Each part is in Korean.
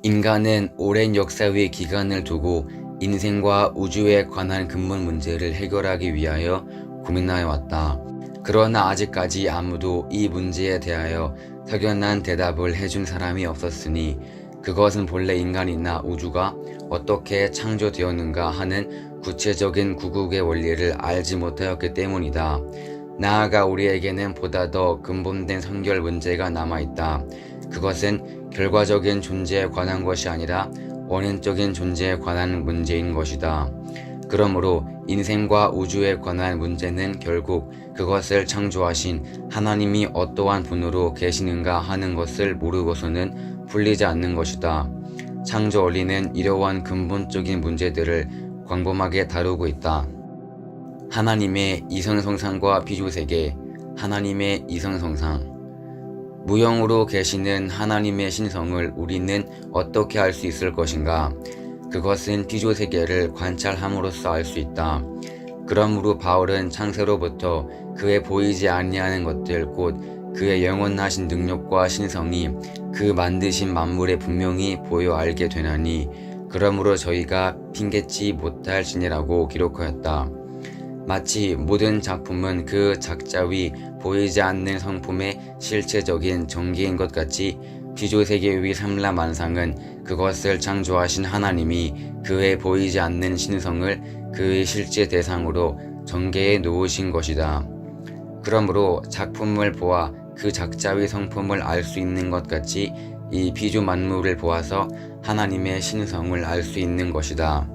인간은 오랜 역사의 기간을 두고 인생과 우주에 관한 근본 문제를 해결하기 위하여 고민하여 왔다. 그러나 아직까지 아무도 이 문제에 대하여 석연한 대답을 해준 사람이 없었으니 그것은 본래 인간이나 우주가 어떻게 창조되었는가 하는 구체적인 구국의 원리를 알지 못하였기 때문이다. 나아가 우리에게는 보다 더 근본된 선결 문제가 남아있다. 그것은 결과적인 존재에 관한 것이 아니라 원인적인 존재에 관한 문제인 것이다. 그러므로 인생과 우주에 관한 문제는 결국 그것을 창조하신 하나님이 어떠한 분으로 계시는가 하는 것을 모르고서는 풀리지 않는 것이다. 창조 원리는 이러한 근본적인 문제들을 광범하게 다루고 있다. 하나님의 이성성상과 비조세계, 하나님의 이성성상. 무형으로 계시는 하나님의 신성을 우리는 어떻게 알 수 있을 것인가? 그것은 비조세계를 관찰함으로써 알 수 있다. 그러므로 바울은 창세로부터 그의 보이지 아니하는 것들 곧 그의 영원하신 능력과 신성이 그 만드신 만물에 분명히 보여 알게 되나니 그러므로 저희가 핑계치 못할 지니라고 기록하였다. 마치 모든 작품은 그 작자의 보이지 않는 성품의 실체적인 전개인 것 같이 비조세계의 삼라만상은 그것을 창조하신 하나님이 그의 보이지 않는 신성을 그의 실제 대상으로 전개해 놓으신 것이다. 그러므로 작품을 보아 그 작자의 성품을 알 수 있는 것 같이 이 비조 만물을 보아서 하나님의 신성을 알 수 있는 것이다.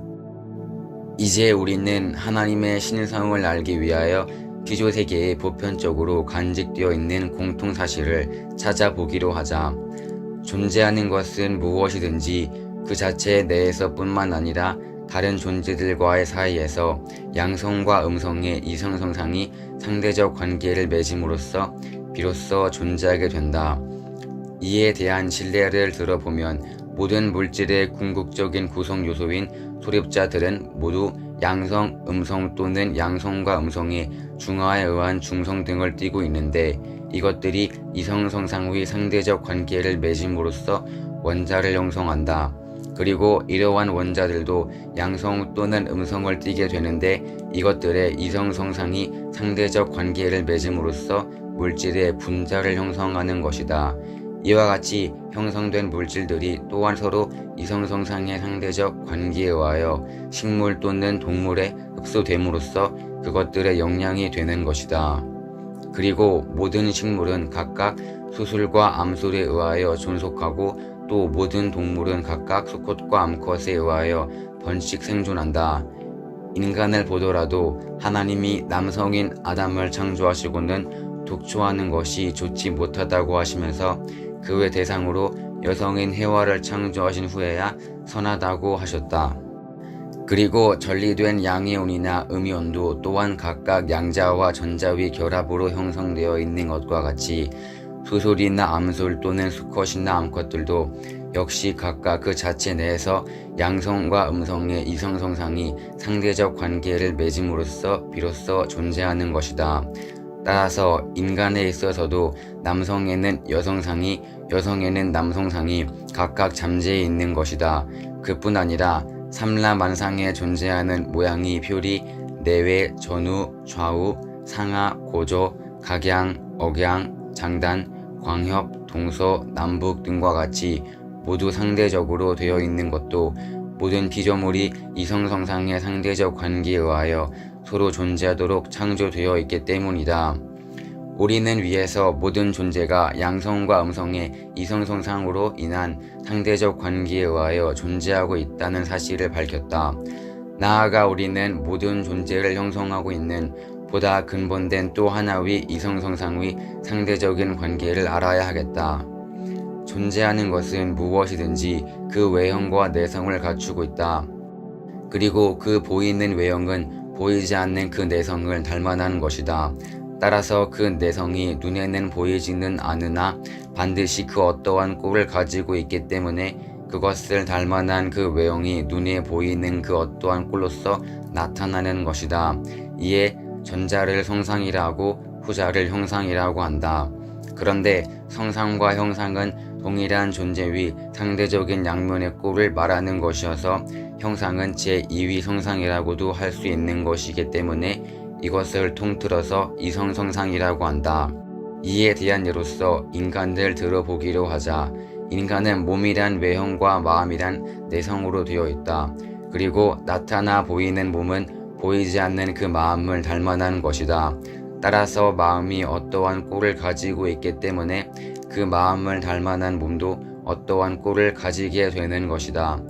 이제 우리는 하나님의 신성을 알기 위하여 비조세계에 보편적으로 간직되어 있는 공통사실을 찾아보기로 하자. 존재하는 것은 무엇이든지 그 자체 내에서뿐만 아니라 다른 존재들과의 사이에서 양성과 음성의 이성성상이 상대적 관계를 맺음으로써 비로소 존재하게 된다. 이에 대한 신뢰를 들어보면 모든 물질의 궁극적인 구성 요소인 소립자들은 모두 양성, 음성 또는 양성과 음성의 중화에 의한 중성 등을 띠고 있는데 이것들이 이성성상의 상대적 관계를 맺음으로써 원자를 형성한다. 그리고 이러한 원자들도 양성 또는 음성을 띠게 되는데 이것들의 이성성상이 상대적 관계를 맺음으로써 물질의 분자를 형성하는 것이다. 이와 같이 형성된 물질들이 또한 서로 이성성상의 상대적 관계에 의하여 식물 또는 동물에 흡수됨으로써 그것들의 영양이 되는 것이다. 그리고 모든 식물은 각각 수술과 암술에 의하여 존속하고 또 모든 동물은 각각 수컷과 암컷에 의하여 번식 생존한다. 인간을 보더라도 하나님이 남성인 아담을 창조하시고는 독초하는 것이 좋지 못하다고 하시면서 그의 대상으로 여성인 해와를 창조하신 후에야 선하다고 하셨다. 그리고 전리된 양이온이나 음이온도 또한 각각 양자와 전자의 결합으로 형성되어 있는 것과 같이 수술이나 암술 또는 수컷이나 암컷들도 역시 각각 그 자체 내에서 양성과 음성의 이성성상이 상대적 관계를 맺음으로써 비로소 존재하는 것이다. 따라서 인간에 있어서도 남성에는 여성상이, 여성에는 남성상이 각각 잠재해 있는 것이다. 그뿐 아니라 삼라만상에 존재하는 모양이 표리, 내외, 전후, 좌우, 상하, 고조, 각양, 억양, 장단, 광협, 동서, 남북 등과 같이 모두 상대적으로 되어 있는 것도 모든 피조물이 이성성상의 상대적 관계에 의하여 서로 존재하도록 창조되어 있기 때문이다. 우리는 위에서 모든 존재가 양성과 음성의 이성성상으로 인한 상대적 관계에 의하여 존재하고 있다는 사실을 밝혔다. 나아가 우리는 모든 존재를 형성하고 있는 보다 근본된 또 하나의 이성성상의 상대적인 관계를 알아야 하겠다. 존재하는 것은 무엇이든지 그 외형과 내성을 갖추고 있다. 그리고 그 보이는 외형은 보이지 않는 그 내성을 닮아나는 것이다. 따라서 그 내성이 눈에는 보이지는 않으나 반드시 그 어떠한 꼴을 가지고 있기 때문에 그것을 닮아난 그 외형이 눈에 보이는 그 어떠한 꼴로서 나타나는 것이다. 이에 전자를 성상이라고 후자를 형상이라고 한다. 그런데 성상과 형상은 동일한 존재의 상대적인 양면의 꼴을 말하는 것이어서 형상은 제2위 성상이라고도 할 수 있는 것이기 때문에 이것을 통틀어서 이성성상이라고 한다. 이에 대한 예로서 인간을 들어보기로 하자. 인간은 몸이란 외형과 마음이란 내성으로 되어 있다. 그리고 나타나 보이는 몸은 보이지 않는 그 마음을 닮아난 것이다. 따라서 마음이 어떠한 꼴을 가지고 있기 때문에 그 마음을 닮아난 몸도 어떠한 꼴을 가지게 되는 것이다.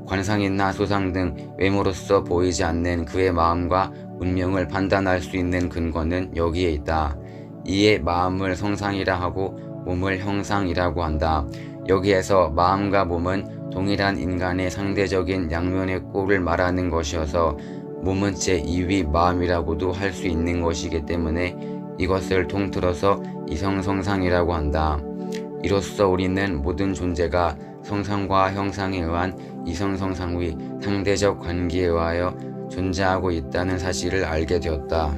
관상이나 수상 등 외모로서 보이지 않는 그의 마음과 운명을 판단할 수 있는 근거는 여기에 있다. 이에 마음을 성상이라 하고 몸을 형상이라고 한다. 여기에서 마음과 몸은 동일한 인간의 상대적인 양면의 꼴을 말하는 것이어서 몸은 제2위 마음이라고도 할 수 있는 것이기 때문에 이것을 통틀어서 이성성상이라고 한다. 이로써 우리는 모든 존재가 성상과 형상에 의한 이성성상의 상대적 관계에 의하여 존재하고 있다는 사실을 알게 되었다.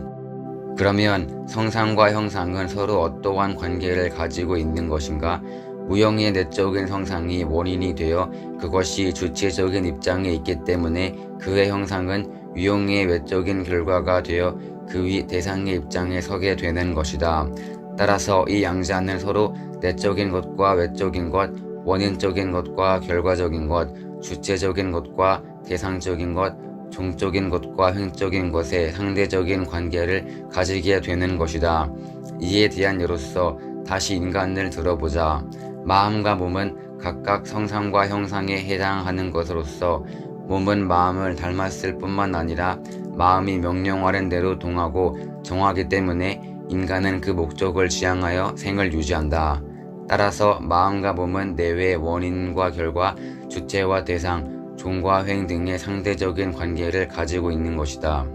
그러면 성상과 형상은 서로 어떠한 관계를 가지고 있는 것인가? 무형의 내적인 성상이 원인이 되어 그것이 주체적인 입장에 있기 때문에 그의 형상은 유형의 외적인 결과가 되어 그의 대상의 입장에 서게 되는 것이다. 따라서 이 양자는 서로 내적인 것과 외적인 것, 원인적인 것과 결과적인 것, 주체적인 것과 대상적인 것, 종적인 것과 횡적인 것의 상대적인 관계를 가지게 되는 것이다. 이에 대한 예로서 다시 인간을 들어보자. 마음과 몸은 각각 성상과 형상에 해당하는 것으로서 몸은 마음을 닮았을 뿐만 아니라 마음이 명령하는 대로 동하고 정하기 때문에 인간은 그 목적을 지향하여 생을 유지한다. 따라서 마음과 몸은 내외 원인과 결과, 주체와 대상, 종과 횡 등의 상대적인 관계를 가지고 있는 것이다.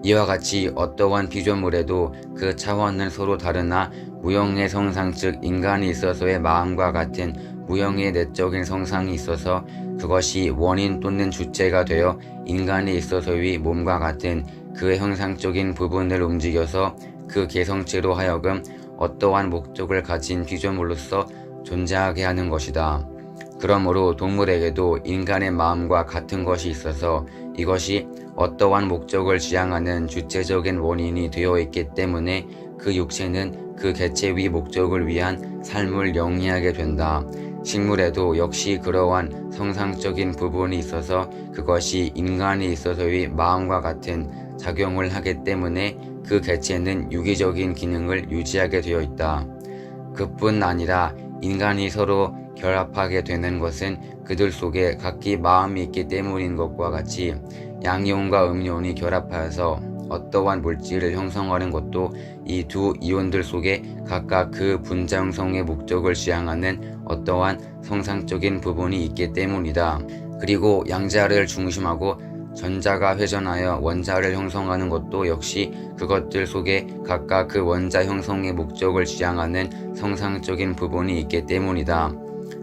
이와 같이 어떠한 피조물에도 그 차원은 서로 다르나 무형의 성상 즉 인간이 있어서의 마음과 같은 무형의 내적인 성상이 있어서 그것이 원인 또는 주체가 되어 인간이 있어서의 몸과 같은 그의 형상적인 부분을 움직여서 그 개성체로 하여금 어떠한 목적을 가진 피조물로서 존재하게 하는 것이다. 그러므로 동물에게도 인간의 마음과 같은 것이 있어서 이것이 어떠한 목적을 지향하는 주체적인 원인이 되어 있기 때문에 그 육체는 그 개체의 목적을 위한 삶을 영위하게 된다. 식물에도 역시 그러한 성상적인 부분이 있어서 그것이 인간이 있어서의 마음과 같은 작용을 하기 때문에 그 개체는 유기적인 기능을 유지하게 되어 있다. 그뿐 아니라 인간이 서로 결합하게 되는 것은 그들 속에 각기 마음이 있기 때문인 것과 같이 양이온과 음이온이 결합하여서 어떠한 물질을 형성하는 것도 이 두 이온들 속에 각각 그 분자 형성의 목적을 지향하는 어떠한 성상적인 부분이 있기 때문이다. 그리고 양자를 중심하고 전자가 회전하여 원자를 형성하는 것도 역시 그것들 속에 각각 그 원자 형성의 목적을 지향하는 성상적인 부분이 있기 때문이다.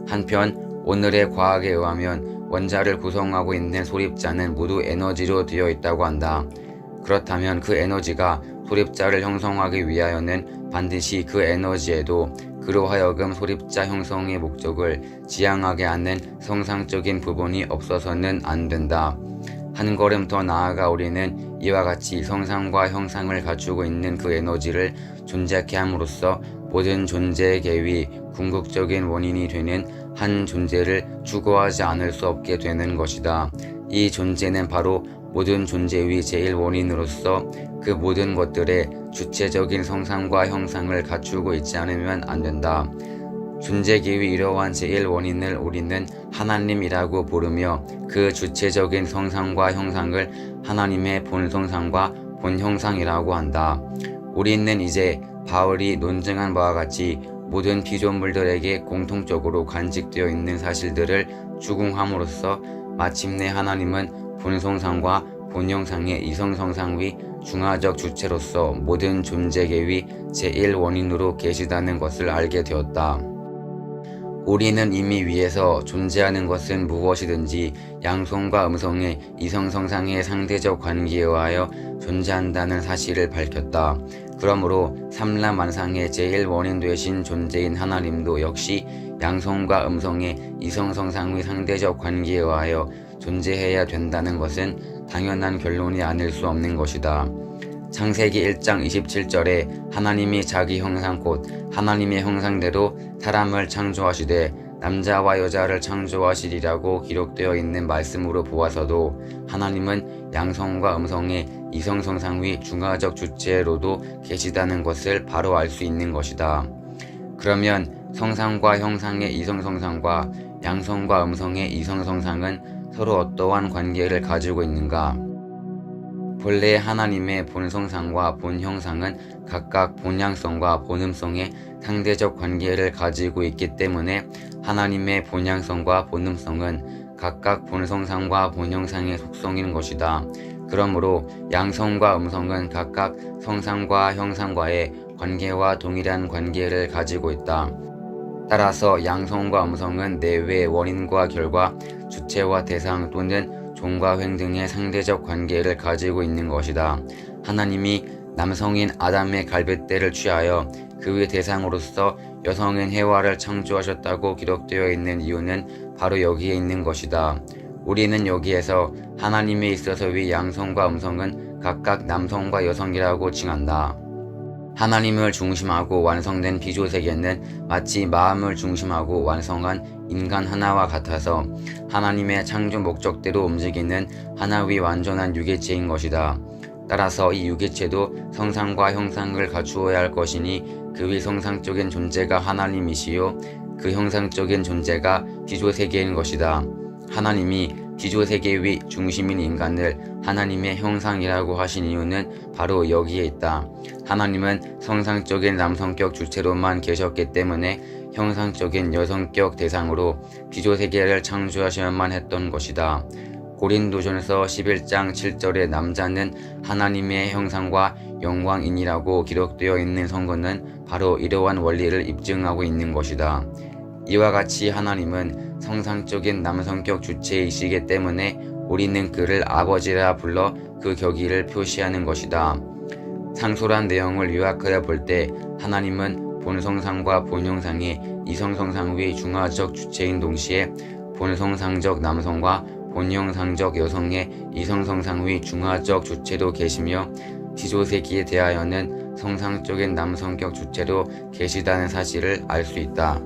한편 오늘의 과학에 의하면 원자를 구성하고 있는 소립자는 모두 에너지로 되어 있다고 한다. 그렇다면 그 에너지가 소립자를 형성하기 위하여는 반드시 그 에너지에도 그로 하여금 소립자 형성의 목적을 지향하게 하는 성상적인 부분이 없어서는 안 된다. 한 걸음 더 나아가 우리는 이와 같이 성상과 형상을 갖추고 있는 그 에너지를 존재케 함으로써 모든 존재의 계위, 궁극적인 원인이 되는 한 존재를 추구하지 않을 수 없게 되는 것이다. 이 존재는 바로 모든 존재의 제1원인으로서 그 모든 것들의 주체적인 성상과 형상을 갖추고 있지 않으면 안 된다. 존재계의 이러한 제1원인을 우리는 하나님이라고 부르며 그 주체적인 성상과 형상을 하나님의 본성상과 본형상이라고 한다. 우리는 이제 바울이 논증한 바와 같이 모든 피조물들에게 공통적으로 간직되어 있는 사실들을 추궁함으로써 마침내 하나님은 본성상과 본형상의 이성성상의 중화적 주체로서 모든 존재계의 제1원인으로 계시다는 것을 알게 되었다. 우리는 이미 위에서 존재하는 것은 무엇이든지 양성과 음성의 이성성상의 상대적 관계에 의하여 존재한다는 사실을 밝혔다. 그러므로 삼라만상의 제일 원인 되신 존재인 하나님도 역시 양성과 음성의 이성성상의 상대적 관계에 의하여 존재해야 된다는 것은 당연한 결론이 아닐 수 없는 것이다. 창세기 1장 27절에 하나님이 자기 형상 곧 하나님의 형상대로 사람을 창조하시되 남자와 여자를 창조하시리라고 기록되어 있는 말씀으로 보아서도 하나님은 양성과 음성의 이성성상의 중화적 주체로도 계시다는 것을 바로 알 수 있는 것이다. 그러면 성상과 형상의 이성성상과 양성과 음성의 이성성상은 서로 어떠한 관계를 가지고 있는가? 본래 하나님의 본성상과 본형상은 각각 본향성과 본음성의 상대적 관계를 가지고 있기 때문에 하나님의 본향성과 본음성은 각각 본성상과 본형상의 속성인 것이다. 그러므로 양성과 음성은 각각 성상과 형상과의 관계와 동일한 관계를 가지고 있다. 따라서 양성과 음성은 내외 원인과 결과, 주체와 대상 또는 종과 횡 등의 상대적 관계를 가지고 있는 것이다. 하나님이 남성인 아담의 갈빗대를 취하여 그의 대상으로서 여성인 해와를 창조하셨다고 기록되어 있는 이유는 바로 여기에 있는 것이다. 우리는 여기에서 하나님에 있어서의 양성과 음성은 각각 남성과 여성이라고 칭한다. 하나님을 중심하고 완성된 피조세계는 마치 마음을 중심하고 완성한 인간 하나와 같아서 하나님의 창조 목적대로 움직이는 하나의 완전한 유개체인 것이다. 따라서 이 유개체도 성상과 형상을 갖추어야 할 것이니 그의 성상적인 존재가 하나님이시요 그 형상적인 존재가 피조세계인 것이다. 하나님이 피조세계의 중심인 인간을 하나님의 형상이라고 하신 이유는 바로 여기에 있다. 하나님은 성상적인 남성격 주체로만 계셨기 때문에 형상적인 여성격 대상으로 피조세계를 창조하셔야만 했던 것이다. 고린도전서 11장 7절에 남자는 하나님의 형상과 영광인이라고 기록되어 있는 성경은 바로 이러한 원리를 입증하고 있는 것이다. 이와 같이 하나님은 성상적인 남성격 주체이시기 때문에 우리는 그를 아버지라 불러 그 격의를 표시하는 것이다. 상소란 내용을 요약하여 볼 때 하나님은 본성상과 본형상의 이성성상의 중화적 주체인 동시에 본성상적 남성과 본형상적 여성의 이성성상의 중화적 주체도 계시며 피조세기에 대하여는 성상적인 남성격 주체로 계시다는 사실을 알 수 있다.